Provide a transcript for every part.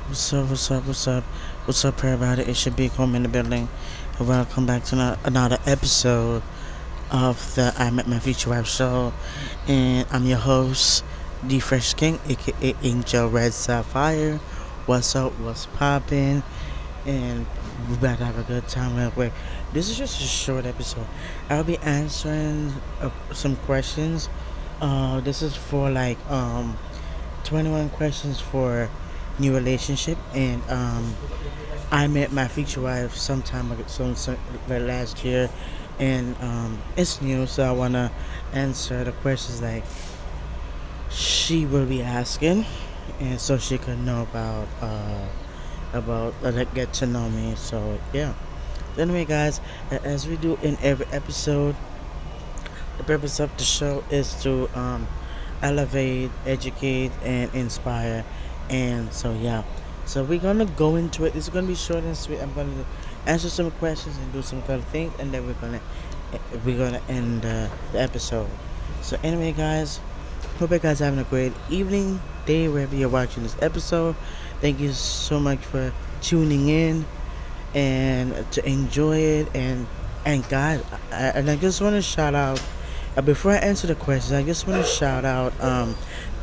What's up, what's up, what's up? What's up, everybody? It should be home in the building. And welcome back to another episode of the I Met My Future Wife show. And I'm your host, The Fresh King, aka Angel Red Sapphire. What's up, what's poppin'? And we're about to have a good time real quick. This is just a short episode. I'll be answering some questions. This is for 21 questions for new relationship, and I met my future wife sometime ago, like last year, and it's new, so I wanna answer the questions like she will be asking, and so she could know about like get to know me. So yeah. Anyway, guys, as we do in every episode, the purpose of the show is to elevate, educate, and inspire. And so yeah, so we're gonna go into it. It's gonna be short and sweet. I'm gonna answer some questions and do some kind of things, and then we're gonna end the episode. So anyway, guys, hope you guys having a great evening, day, wherever you're watching this episode. Thank you so much for tuning in and to enjoy it. And God, I just want to shout out. Before I answer the questions, I just want to shout out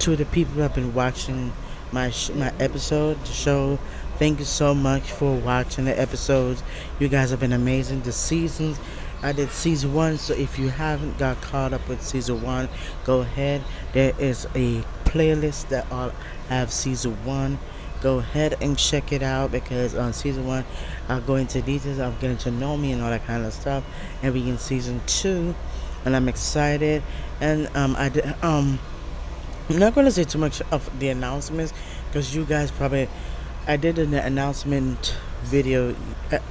to the people who have been watching my episode, the show. Thank you so much for watching the episodes. You guys have been amazing. The seasons, I did season one, so if you haven't got caught up with season one, go ahead. There is a playlist that all have season one. Go ahead and check it out because on season one, I'll go into details of getting to know me and all that kind of stuff. And we in season two, and I'm excited. And I'm not gonna say too much of the announcements because you guys probably I did an announcement video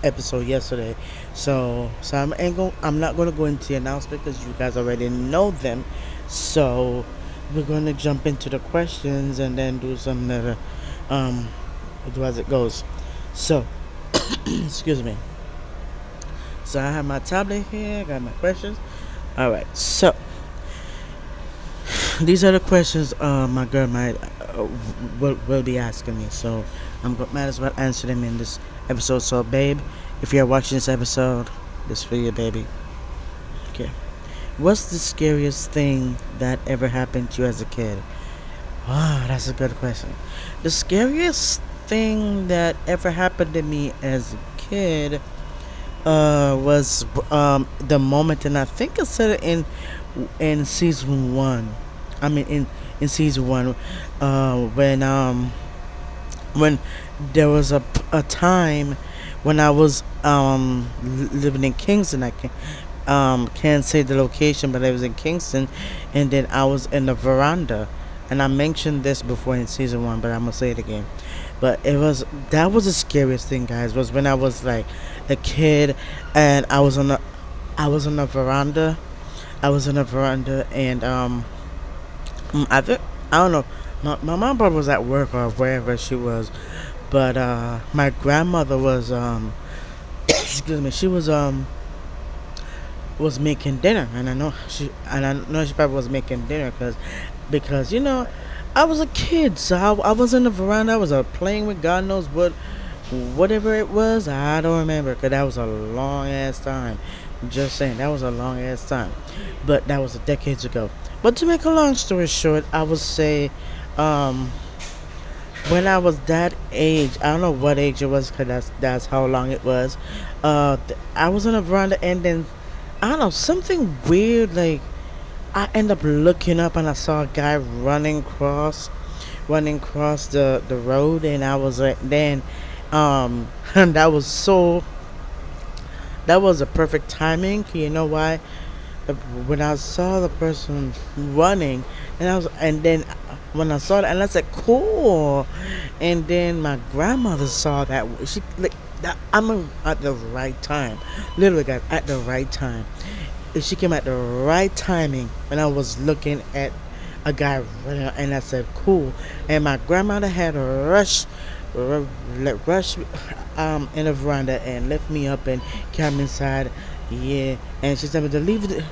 episode yesterday, so I'm not gonna go into the announcement because you guys already know them. So we're gonna jump into the questions and then do some that um do as it goes. So excuse me. So I have my tablet here. I got my questions. All right. So these are the questions my girl might will be asking me. So might as well answer them in this episode. So, babe, if you're watching this episode, this for you, baby. Okay. What's the scariest thing that ever happened to you as a kid? Wow, that's a good question. The scariest thing that ever happened to me as a kid was the moment, and I think I said it in season one. I mean, in season one, when there was a time when I was living in Kingston. I can't say the location, but I was in Kingston, and then I was in the veranda, and I mentioned this before in season one, but I'm gonna say it again. But that was the scariest thing, guys. Was when I was like a kid, and I was on the veranda. I was on the veranda, and I think I don't know. My mom probably was at work or wherever she was, but my grandmother was excuse me. She was making dinner, and I know she probably was making dinner because I was a kid, so I was in the veranda. I was playing with God knows whatever it was. I don't remember because that was a long ass time. Just saying, that was a long ass time, but that was decades ago. But to make a long story short, I would say, um, when I was that age, I don't know what age it was because that's how long it was. I was on a veranda, and then I don't know, something weird, like I end up looking up and I saw a guy running across the road, and I was like, then and that was a perfect timing. You know why? When I saw the person running, and then when I saw that, and I said, "Cool," and then my grandmother saw that she like that. At the right time, literally, guys, at the right time. She came at the right timing when I was looking at a guy running, and I said, "Cool," and my grandmother had to rush in the veranda and lift me up and carry me inside. Yeah, and she told me to leave it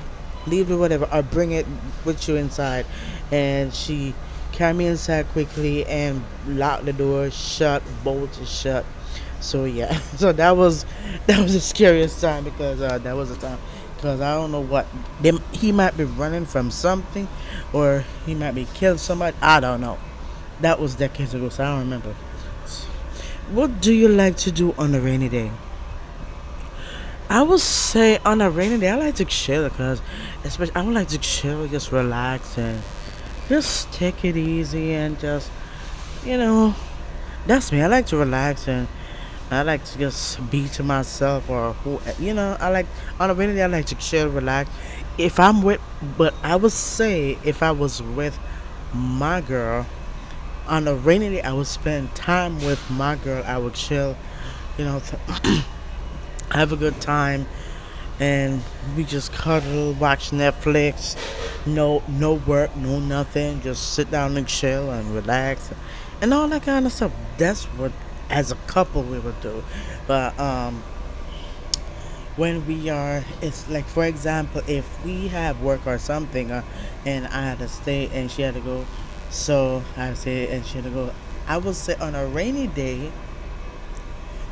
whatever or bring it with you inside, and she carry me inside quickly and lock the door, shut, bolt it shut. So yeah, so that was the scariest time because that was the time because I don't know what he might be running from something, or he might be killing somebody. I don't know. That was decades ago, so I don't remember. What do you like to do on a rainy day? I would say on a rainy day, I like to chill because, especially, I would like to chill, just relax and just take it easy and just, you know, that's me. I like to relax and I like to just be to myself or who, I like, on a rainy day, I like to chill, relax. If I'm with, but I would say if I was with my girl, on a rainy day, I would spend time with my girl. I would chill, have a good time, and we just cuddle, watch Netflix. No work, no nothing. Just sit down and chill and relax, and all that kind of stuff. That's what, as a couple, we would do. But when we are, it's like, for example, if we have work or something, and I had to stay and she had to go, so I say and she had to go. I would say on a rainy day,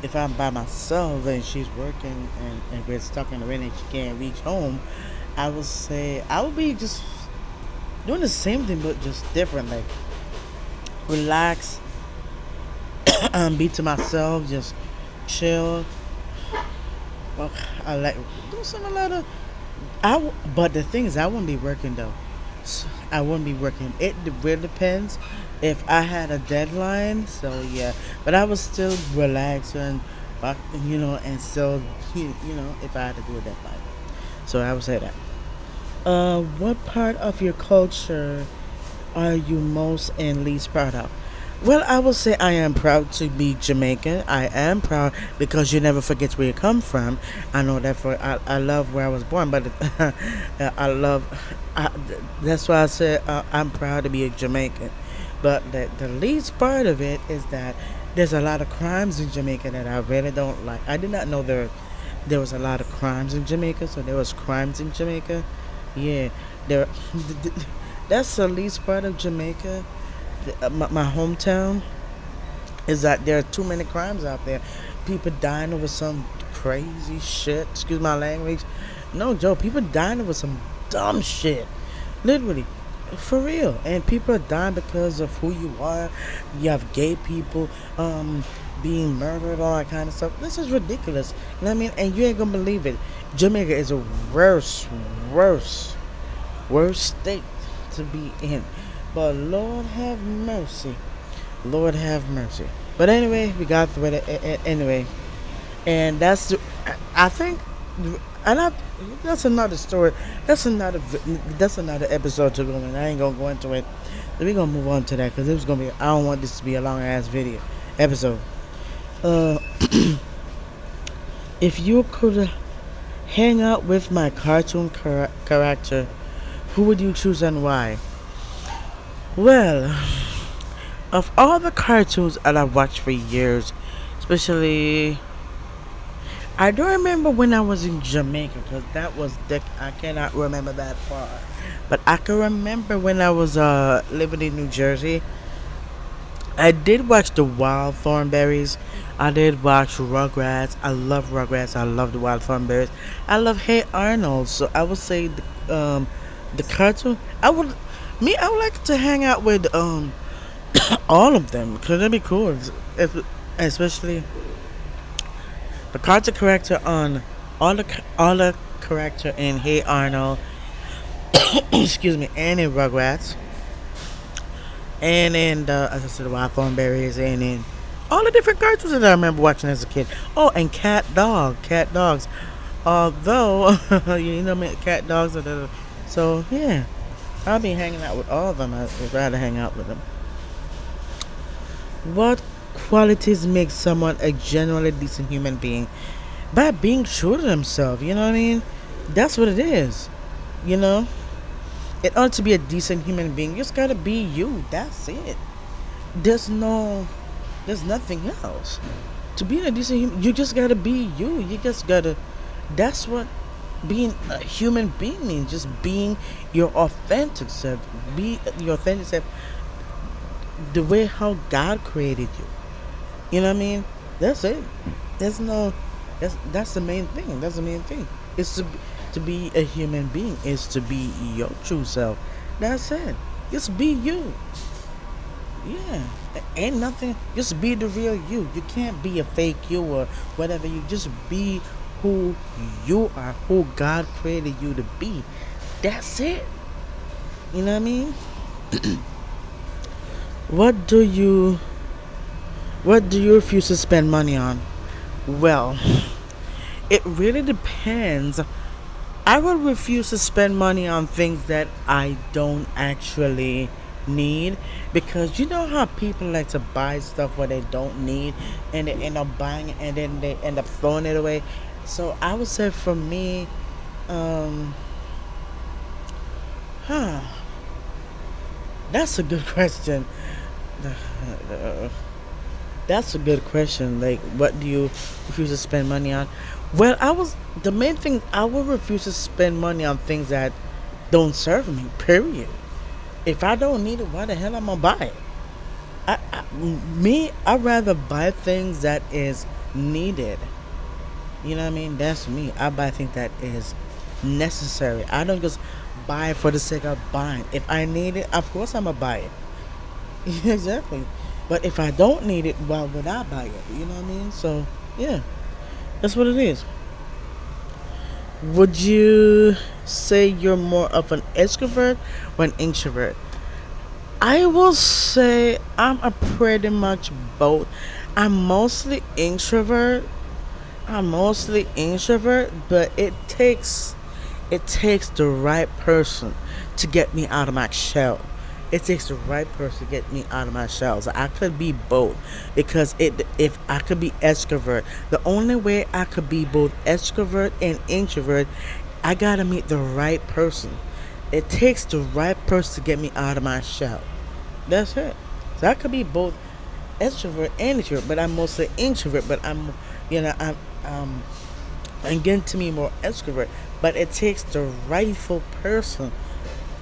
if I'm by myself and she's working and we're stuck in the rain and she can't reach home, I would say I would be just doing the same thing but just different. Like, relax, be to myself, just chill. Well, I like do some a lot of. But the thing is, I wouldn't be working though. I wouldn't be working. It really depends if I had a deadline. So yeah, but I would still relax and, and still, if I had to do a deadline. So I would say that. What part of your culture are you most and least proud of? Well, I will say I am proud to be Jamaican. I am proud because you never forget where you come from. I know that for I love where I was born, but I love. That's why I said I'm proud to be a Jamaican. But the least part of it is that there's a lot of crimes in Jamaica that I really don't like. I did not know there was a lot of crimes in Jamaica. So there was crimes in Jamaica. Yeah, there. That's the least part of Jamaica. My hometown is that there are too many crimes out there. People dying over some crazy shit. Excuse my language. No joke. People dying over some dumb shit. Literally, for real. And people are dying because of who you are. You have gay people being murdered, all that kind of stuff. This is ridiculous. You know what I mean? And you ain't gonna believe it. Jamaica is a worst state to be in. But Lord have mercy. Lord have mercy. But anyway, we got through it anyway. And I think, and that's another story. That's another episode to go in. I ain't gonna go into it. So we gonna move on to that because it was gonna be. I don't want this to be a long ass video episode. Uh, if you could hang out with my cartoon character, who would you choose and why? Well, of all the cartoons that I've watched for years, especially, I don't remember when I was in Jamaica because I cannot remember that far. But I can remember when I was living in New Jersey. I did watch the Wild Thornberries. I did watch Rugrats. I love Rugrats. I love the Wild Thornberries. I love Hey Arnold. So I would say the cartoon. I would like to hang out with all of them because that'd be cool. Especially the cartoon character on all the character in Hey Arnold. Excuse me, and in Rugrats, and in the, as I said, the Wild Thornberries, and in all the different cartoons that I remember watching as a kid. Oh, and cat dogs. Although cat dogs are so yeah. I'll be hanging out with all of them. I'd rather hang out with them. What qualities make someone a genuinely decent human being? By being true to themselves, you know what I mean? That's what it is. You know? In order to be a decent human being, you just gotta be you. That's it. There's no, there's nothing else. To be a decent human, you just gotta be you. You just gotta, that's what being a human being means. Just being your authentic self. Be your authentic self. the way how God created you. You know what I mean? That's it. There's no. That's the main thing. That's the main thing. It's to be a human being. Is to be your true self. That's it. Just be you. Yeah. Ain't nothing. Just be the real you. You can't be a fake you or whatever. You just be who you are. Who God created you to be. That's it. You know what I mean? What do you What do you refuse to spend money on? Well, it really depends. I would refuse to spend money on things that I don't actually need, because you know how people like to buy stuff what they don't need and they end up buying it and then they end up throwing it away. So I would say for me, um, huh, that's a good question. That's a good question. Like, what do you refuse to spend money on? Well, the main thing I will refuse to spend money on things that don't serve me. Period. If I don't need it, why the hell I'm gonna buy it? I'd rather buy things that is needed. You know what I mean? That's me. I buy things that is necessary. I don't just buy it for the sake of buying. If I need it, of course I'm gonna buy it. Exactly. But if I don't need it, why would I buy it? You know what I mean? So yeah, that's what it is. Would you say you're more of an extrovert or an introvert? I will say I'm a pretty much both. I'm mostly introvert. I'm mostly introvert, but it takes the right person to get me out of my shell. It takes the right person to get me out of my shell. So I could be both, because if I could be extrovert, the only way I could be both extrovert and introvert, I gotta meet the right person. It takes the right person to get me out of my shell. That's it. So I could be both extrovert and introvert, but I'm mostly introvert. But you know, um, I'm getting to me more extrovert. But it takes the rightful person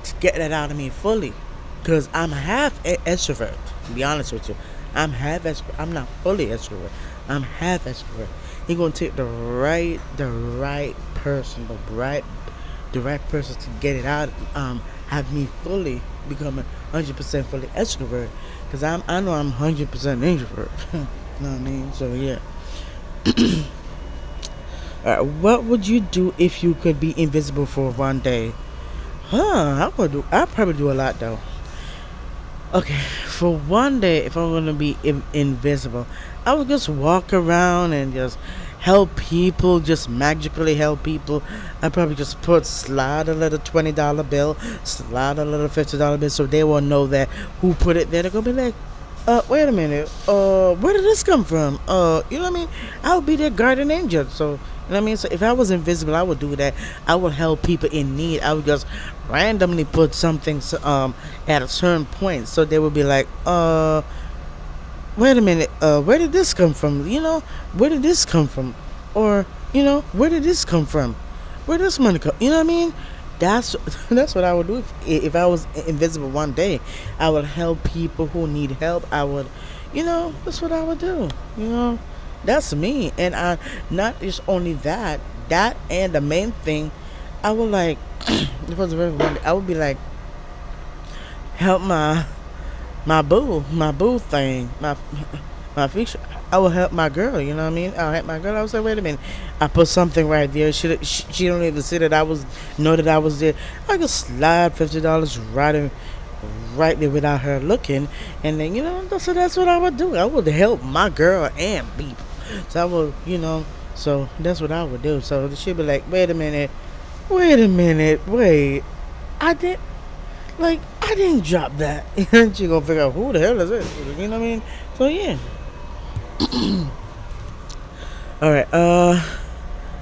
to get that out of me fully, because I'm half extrovert. To be honest with you, I'm half extrovert. I'm not fully extrovert. I'm half extrovert. You're gonna take the right person, the right person to get it out. Have me fully become 100% fully extrovert, because I know I'm 100% introvert. You know what I mean? So yeah. What would you do if you could be invisible for one day? I'd probably do a lot though. Okay, for one day, if I'm gonna be invisible, I would just walk around and just help people, just magically help people. I probably just slide a little $20 bill, slide a little $50 bill, so they will know that who put it there. They're gonna be like, wait a minute, where did this come from? You know what I mean? I would be their guardian angel. So, you know what I mean? So if I was invisible, I would do that. I would help people in need. I would just randomly put something at a certain point, so they would be like, wait a minute, where did this come from? Where did this come from? Or, where did this come from? Where did this money come? You know what I mean? That's that's what I would do if I was invisible one day. I would help people who need help. That's what I would do. That's me. And I not just only that and the main thing, I would like if it was very one day, I would be like help my boo thing, my future. I will help my girl. You know what I mean? I'll help my girl. I was like, wait a minute. I put something right there. She don't even see that I was there. I could slide $50 right there without her looking, and then so that's what I would do. I would help my girl and people. So I would, so that's what I would do. So she'd be like, wait. I did. Like, I didn't drop that. And she gonna figure out who the hell is it? You know what I mean? So yeah. All right.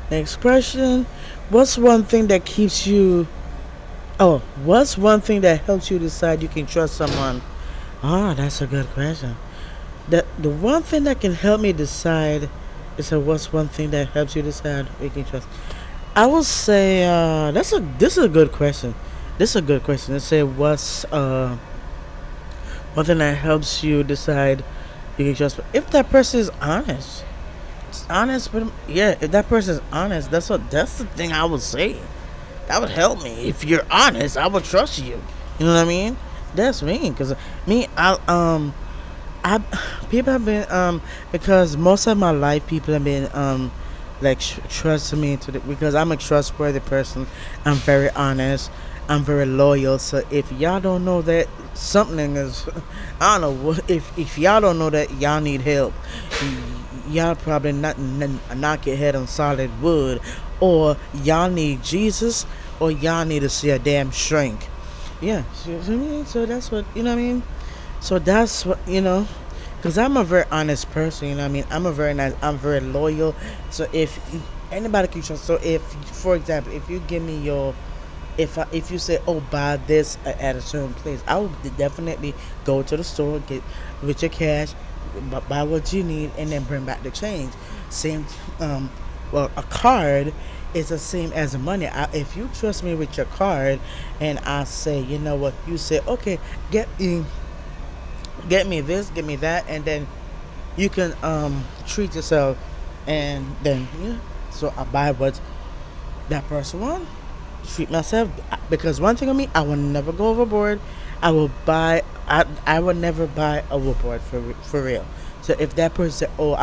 Next question. What's one thing that keeps you? Oh, what's one thing that helps you decide you can trust someone? Oh, that's a good question. The one thing that can help me decide is what's one thing that helps you decide we can trust. I would say this is a good question. This is a good question. Let's say one thing that helps you decide you can trust if that person is honest. It's honest, but yeah, if that person is honest, that's the thing I would say. That would help me. If you're honest, I would trust you. You know what I mean? That's me, cause me, I people have been because most of my life people have been like trusting me to the, because I'm a trustworthy person. I'm very honest. I'm very loyal. So if y'all don't know that something is, I don't know if y'all don't know that y'all need help, y'all probably not knock your head on solid wood, or y'all need Jesus, or y'all need to see a damn shrink. Yeah, so, I mean, so that's what you know. What I mean, so that's what because I'm a very honest person. You know, what I mean, I'm a very nice. I'm very loyal. So if anybody can trust, so if, for example, if you give me your, if you say, oh, buy this at a certain place, I would definitely go to the store, get with your cash, buy what you need, and then bring back the change. Same, well, a card is the same as money. If you trust me with your card, and I say, you know what, you say, okay, get me, get me this, get me that, and then you can treat yourself, and then so I buy what that person want, treat myself, because one thing on me, I will never go overboard. I will buy. I will never buy overboard for real. So if that person said, "Oh,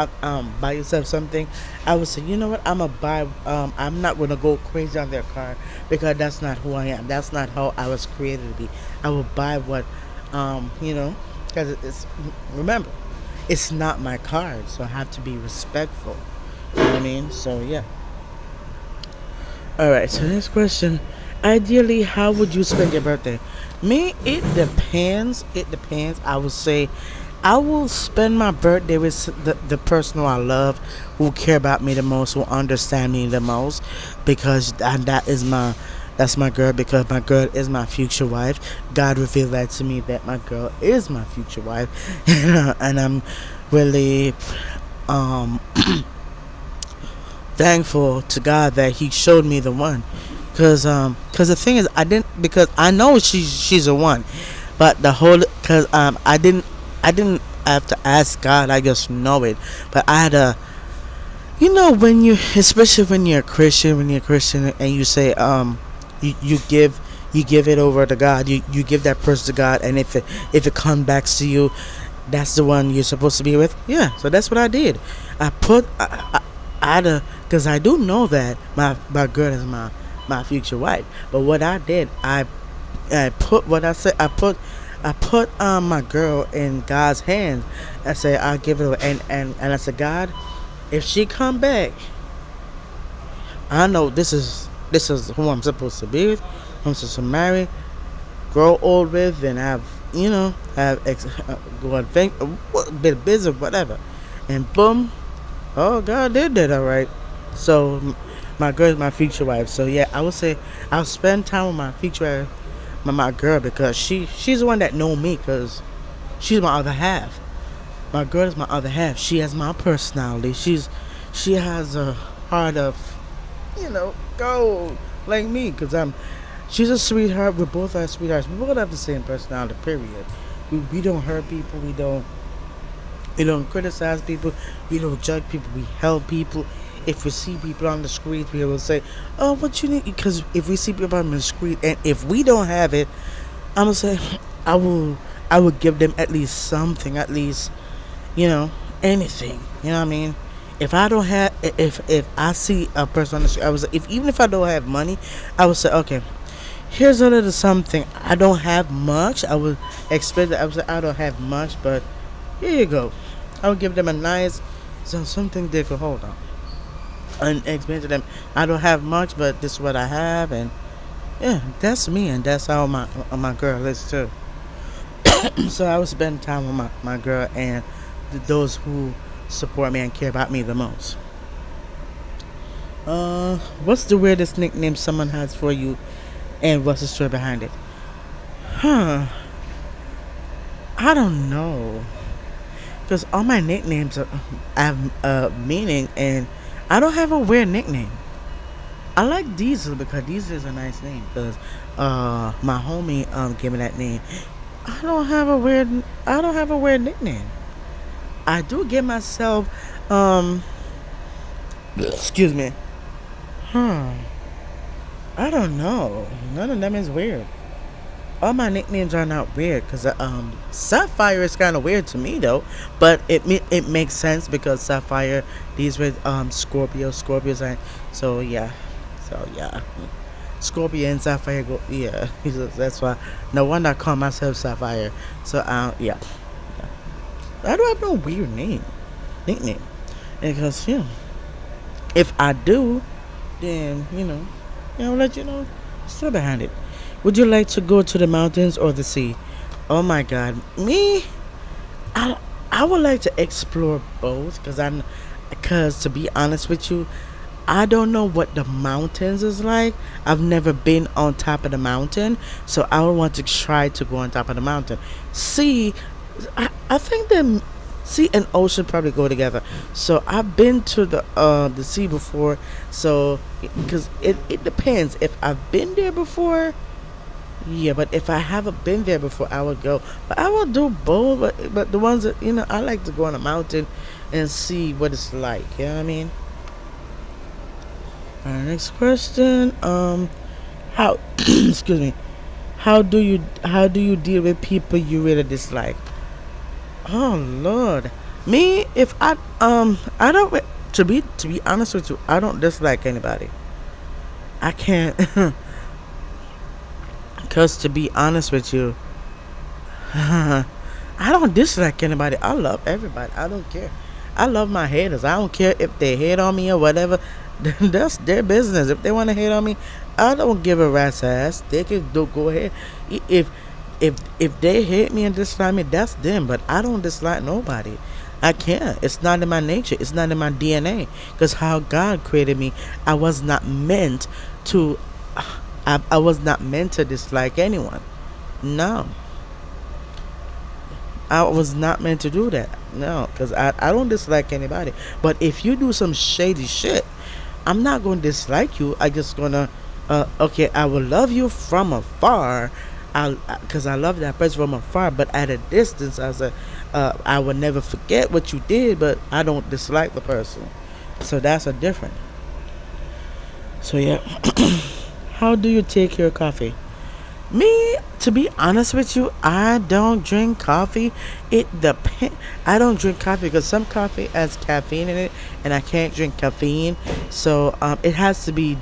buy yourself something," I would say, "You know what? I'm gonna buy. I'm not gonna go crazy on their car because that's not who I am. That's not how I was created to be. I will buy what, because it's remember, it's not my card, so I have to be respectful. You know what I mean? So yeah. All right. So next question. Ideally, how would you spend your birthday? Me, it depends. It depends. I would say, I will spend my birthday with the person who I love, who care about me the most, who understand me the most, because that's my girl. Because my girl is my future wife. God revealed that to me, that my girl is my future wife, and I'm really um thankful to God that He showed me the one. Cause the thing is, I didn't, because I know she's a one, but the whole, cause I didn't have to ask God. I just know it. But I had a, when you, especially when you're a Christian, and you say you give it over to God. You give that person to God, and if it comes back to you, that's the one you're supposed to be with. Yeah, so that's what I did. I put I had a, because I do know that my girl is my future wife. But what I did, I put what I said. I put my girl in God's hands. I said I'll give it away, and I said, God, if she come back, I know this is who I'm supposed to be with. I'm supposed to marry, grow old with, and have go and think a bit of business, whatever, and boom, oh, God did that, all right. So my girl is my future wife. So yeah, I would say I'll spend time with my future wife, my girl, because she's the one that know me, because she's my other half. My girl is my other half. She has my personality. She has a heart of gold like me, because she's a sweetheart. We both are sweethearts. We both have the same personality. Period. We don't hurt people. We don't criticize people. We don't judge people. We help people. If we see people on the street, we will say, "Oh, what you need?" Because if we see people on the street, and if we don't have it, I'm gonna say, I will. I will give them at least something. At least, anything. You know what I mean? If I don't have, if I see a person on the street, I was, if even if I don't have money, I would say, okay, here's a little something. I don't have much. I would expect that. I would say, I don't have much, but here you go. I would give them a nice, something they could hold on, and explain to them, I don't have much, but this is what I have, and yeah, that's me, and that's how my girl is too. So I would spend time with my girl, and those who support me and care about me the most. What's the weirdest nickname someone has for you, and what's the story behind it? Huh? I don't know, because all my nicknames have meaning, and I don't have a weird nickname. I like Diesel because Diesel is a nice name. Because my homie gave me that name. I don't have a weird. I don't have a weird nickname. I do give myself. Um. Excuse me. Huh. I don't know. None of them is weird. All my nicknames are not weird because Sapphire is kind of weird to me though, but it makes sense because Sapphire these with Scorpios and so yeah, so yeah, Scorpio and Sapphire go yeah. That's why no wonder I call myself Sapphire. So yeah, I don't have no weird name nickname because if I do, then I'll let you know. Still behind it. Would you like to go to the mountains or the sea? Oh my God, me, I I would like to explore both because to be honest with you, I don't know what the mountains is like. I've never been on top of the mountain, so I would want to try to go on top of the mountain. Sea, I think the sea and ocean probably go together. So I've been to the sea before, so because it depends if I've been there before. Yeah, but if I haven't been there before, I would go. But I will do both. But the ones that I like to go on a mountain and see what it's like. You know what I mean? All right, next question. How? Excuse me. How do you deal with people you really dislike? Oh Lord, me if I don't to be honest with you, I don't dislike anybody. I can't, cause to be honest with you, I don't dislike anybody. I love everybody. I don't care. I love my haters. I don't care if they hate on me or whatever. That's their business. If they want to hate on me, I don't give a rat's ass. They can go ahead. If if they hate me and dislike me, that's them. But I don't dislike nobody. I can't. It's not in my nature. It's not in my DNA. Because how God created me, I was not meant to. I was not meant to dislike anyone. No, I was not meant to do that. No, because I don't dislike anybody. But if you do some shady shit, I'm not going to dislike you. I just gonna, okay, I will love you from afar. Because I love that person from afar. But at a distance, I will never forget what you did. But I don't dislike the person. So that's a different. So yeah, how do you take your coffee? Me, to be honest with you, I don't drink coffee. It depends. I don't drink coffee because some coffee has caffeine in it, and I can't drink caffeine. So it has to be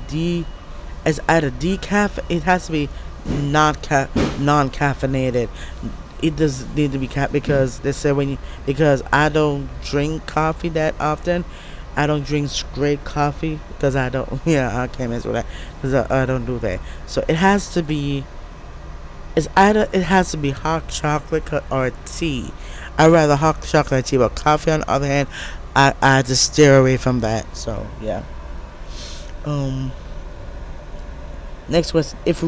as either decaf. It has to be non caffeinated. It does need to be because they say because I don't drink coffee that often. I don't drink straight coffee because I don't. Yeah, I can't answer that because I don't do that. So it has to be it's either it has to be hot chocolate or tea. I rather hot chocolate or tea, but coffee on the other hand, I just steer away from that. So yeah. Um. Next question: if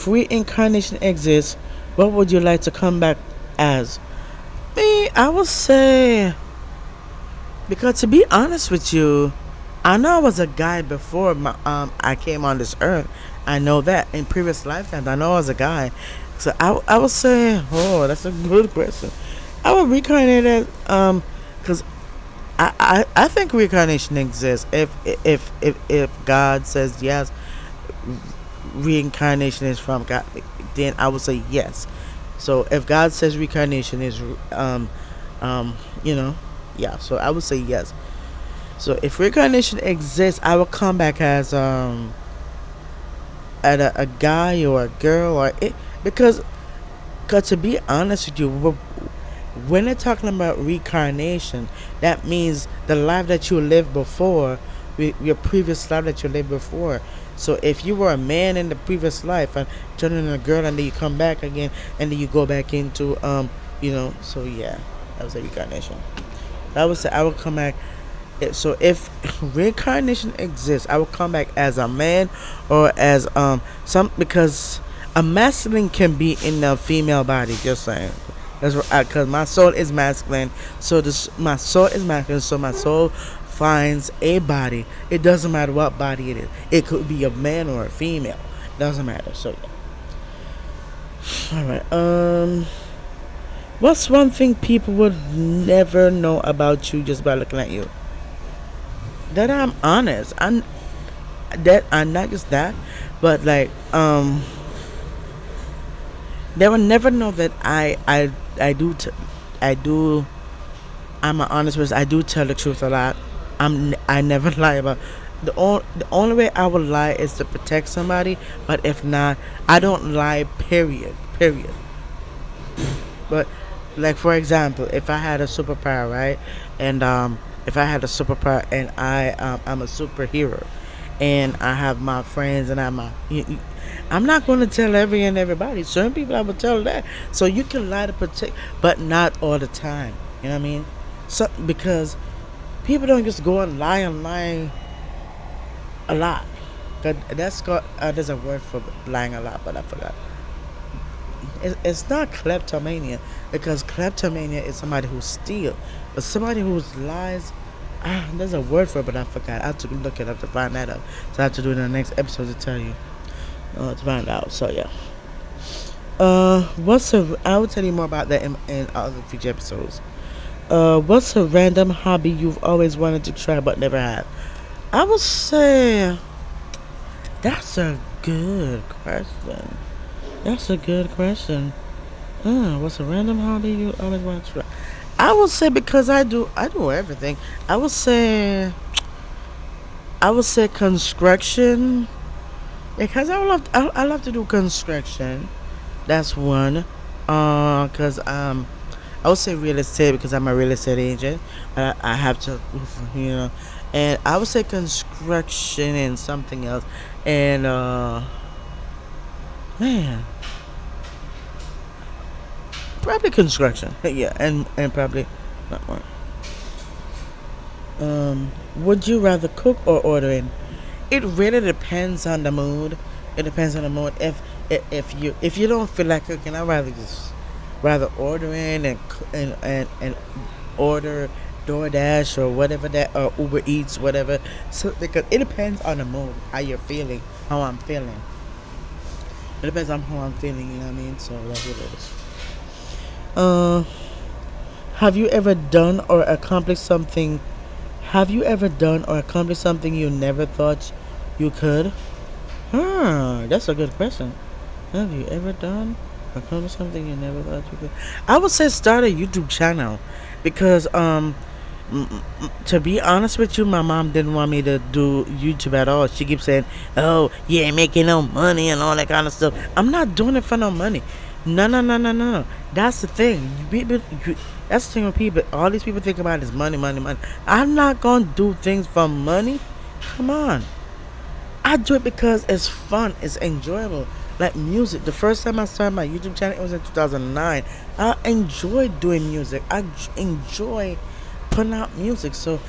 reincarnation exists, what would you like to come back as? Me, I would say because to be honest with you, I know I was a guy before I came on this earth. I know that in previous lifetimes I know I was a guy. So I would say, oh, that's a good question. I would reincarnate as because I think reincarnation exists. If God says yes, reincarnation is from God, then I would say yes. So if God says reincarnation is um um you know yeah, so I would say yes. So if reincarnation exists, I will come back as at a guy or a girl or it because to be honest with you, when they're talking about reincarnation, that means the life that you lived before, your previous life that you lived before. So if you were a man in the previous life and turn into a girl and then you come back again and then you go back into so yeah, that was a reincarnation. I would say I would come back. So if reincarnation exists, I will come back as a man or as some because a masculine can be in a female body. Just saying. That's because my soul is masculine. So this my soul is masculine. So my soul finds a body. It doesn't matter what body it is. It could be a man or a female. Doesn't matter. So yeah. All right. What's one thing people would never know about you just by looking at you? That I'm honest. I'm not just that, but like they will never know that I do I do I'm an honest person. I do tell the truth a lot. I never lie about. The only way I would lie is to protect somebody. But if not, I don't lie. Period. Period. But like for example, if I had a superpower, right, and if I had a superpower and I'm a superhero, and I have my friends and I'm not going to tell everybody. Certain people I would tell that. So you can lie to protect, but not all the time. You know what I mean? So because people don't just go and lie a lot. That's got there's a word for lying a lot, but I forgot. It's not kleptomania because kleptomania is somebody who steals, but somebody who lies. There's a word for it, but I forgot. I have to look it up to find that out. So I have to do it in the next episode to tell you to find out. So yeah. What's a? I will tell you more about that in other future episodes. What's a random hobby you've always wanted to try but never had? I would say that's a good question. That's a good question. What's a random hobby you always want to try? I would say because I do everything. I would say I would say construction because I love to do construction. That's one. Cause I would say real estate because I'm a real estate agent. I have to, you know, and I would say construction and something else. And man, probably construction. Yeah, and probably not more. Would you rather cook or order in? It really depends on the mood. It depends on the mood. If you don't feel like cooking, I'd rather order in and order DoorDash or whatever that or Uber Eats whatever. So because it depends on the mood, how you're feeling, how I'm feeling. It depends on how I'm feeling. You know what I mean? So that's what it is. Uh, have you ever done or accomplished something? Have you ever done or accomplished something you never thought you could? That's a good question. Have you ever done or accomplished something you never thought you could? I would say start a YouTube channel because to be honest with you, my mom didn't want me to do YouTube at all. She keeps saying, "Oh, you ain't making no money and all that kind of stuff." I'm not doing it for no money. No, no, no, no, no. That's the thing. That's the thing with people. All these people think about is money, money, money. I'm not gonna do things for money. Come on. I do it because it's fun. It's enjoyable. Like music. The first time I started my YouTube channel, it was in 2009. I enjoyed doing music. Enjoy putting out music. So,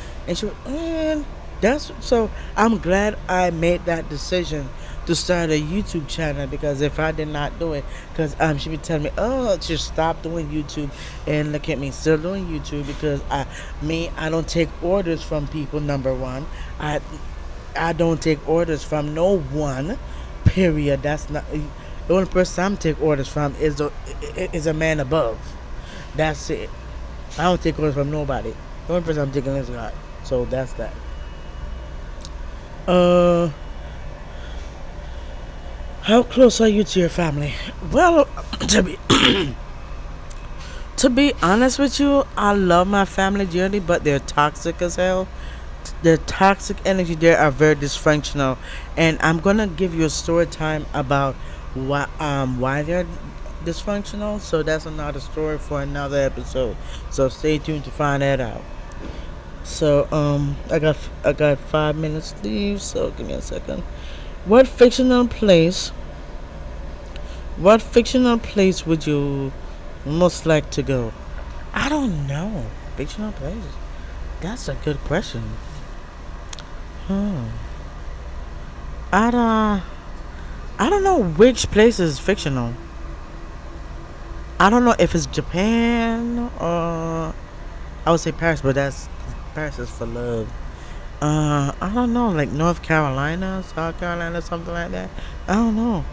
and that's so. I'm glad I made that decision to start a YouTube channel because if I did not do it, because she would tell me, "Oh, just stop doing YouTube," and look at me still doing YouTube because I don't take orders from people. Number one, I I don't take orders from no one. Period. That's not the only person I'm take orders from is a man above. That's it. I don't take orders from nobody. The only person I'm taking is God. So that's that. Uh, how close are you to your family? Well, to be to be honest with you, I love my family dearly, but they're toxic as hell. The toxic energy there are very dysfunctional, and I'm gonna give you a story time about why they're dysfunctional. So that's another story for another episode. So stay tuned to find that out. So I got 5 minutes to leave. So give me a second. What fictional place? What fictional place would you most like to go? I don't know. Fictional place. That's a good question. Hmm. I don't. I don't know which place is fictional. I don't know if it's Japan or I would say Paris, but that's Paris is for love. I don't know, like North Carolina, South Carolina, something like that. I don't know.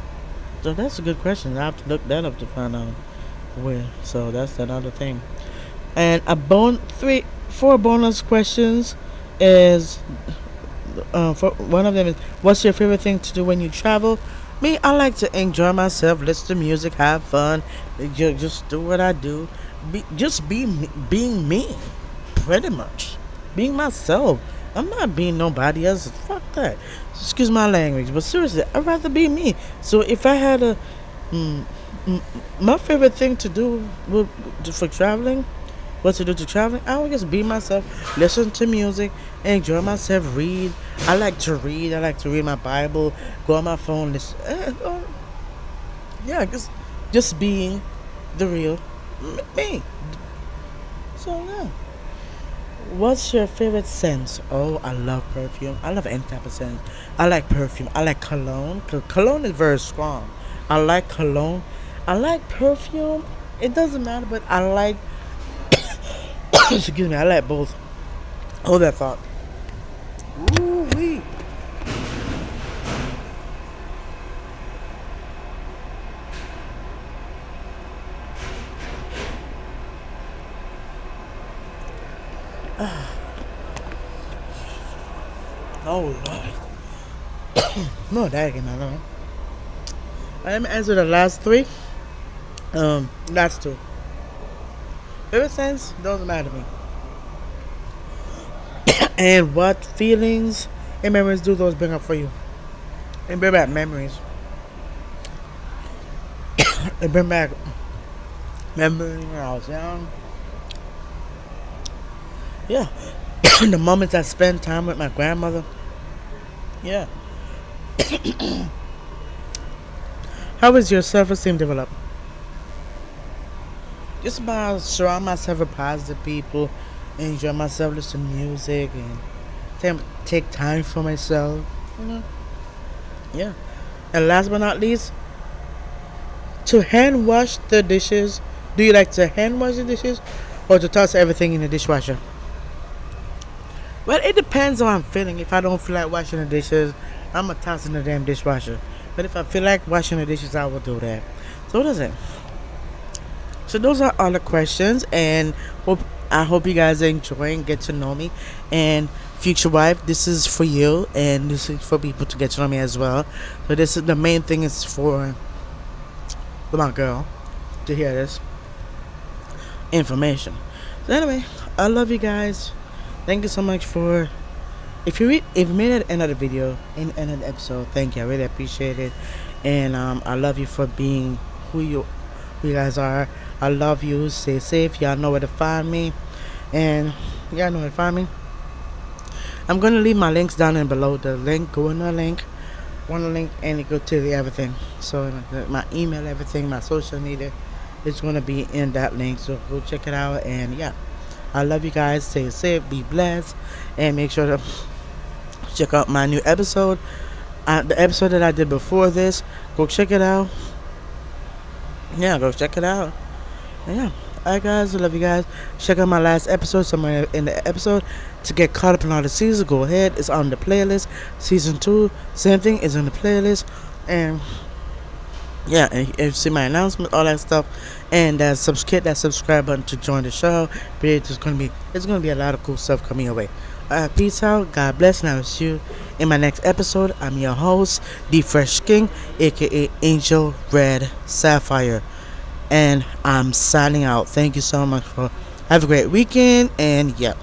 So that's a good question. I have to look that up to find out where. So that's another thing. And a four bonus questions is for one of them is what's your favorite thing to do when you travel? Me, I like to enjoy myself, listen to music, have fun, just do what I do, being me, pretty much, being myself. I'm not being nobody else. Fuck that. Excuse my language, but seriously, I'd rather be me. So if I had a, mm, mm, my favorite thing to do for traveling, what to do to traveling, I would just be myself, listen to music, enjoy myself, read. I like to read. I like to read my Bible, go on my phone, listen. Yeah, just being the real me. So yeah. What's your favorite scent? Oh, I love perfume. I love any type of scent. I like perfume. I like cologne. Cologne is very strong. I like cologne. I like perfume. It doesn't matter, but I like. Excuse me. I like both. Hold that thought. Ooh wee. Oh Lord. No, that again. I don't know. Let me answer the last three. Last two. Favorite sense doesn't matter to me. And what feelings and memories do those bring up for you? And bring back memories. And bring back memories when I was young. Yeah. The moments I spent time with my grandmother. Yeah. How is your self-esteem developed? Just by surround myself with positive people, enjoy myself, listen to music, and take time for myself. You know? Yeah. And last but not least, to hand wash the dishes. Do you like to hand wash the dishes or to toss everything in the dishwasher? Well, it depends on how I'm feeling. If I don't feel like washing the dishes, I'm gonna toss in the damn dishwasher. But if I feel like washing the dishes, I will do that. So what is it? So those are all the questions, and I hope you guys are enjoying, get to know me, and future wife. This is for you, and this is for people to get to know me as well. So this is the main thing is for my girl to hear this information. So anyway, I love you guys. Thank you so much for if you made it another video in another episode. Thank you. I really appreciate it, and I love you for being who you guys are. I love you. Stay safe. Y'all know where to find me, and y'all know where to find me. I'm gonna leave my links down in below. The link, go in the link, go on the link, and it go to the everything. So my email, everything, my social media, it's gonna be in that link. So go check it out, and yeah. I love you guys. Stay safe, be blessed, and make sure to check out my new episode. The episode that I did before this, go check it out. Yeah, go check it out. And yeah, alright, guys. I love you guys. Check out my last episode somewhere in the episode to get caught up in all the seasons. Go ahead, it's on the playlist. Season 2, same thing, is on the playlist, and yeah, and you see my announcement, all that stuff, and hit that subscribe button to join the show. But it's gonna be a lot of cool stuff coming your way. Peace out, God bless, and I will see you in my next episode. I'm your host, The Fresh King, aka Angel Red Sapphire, and I'm signing out. Thank you so much for have a great weekend, and yeah.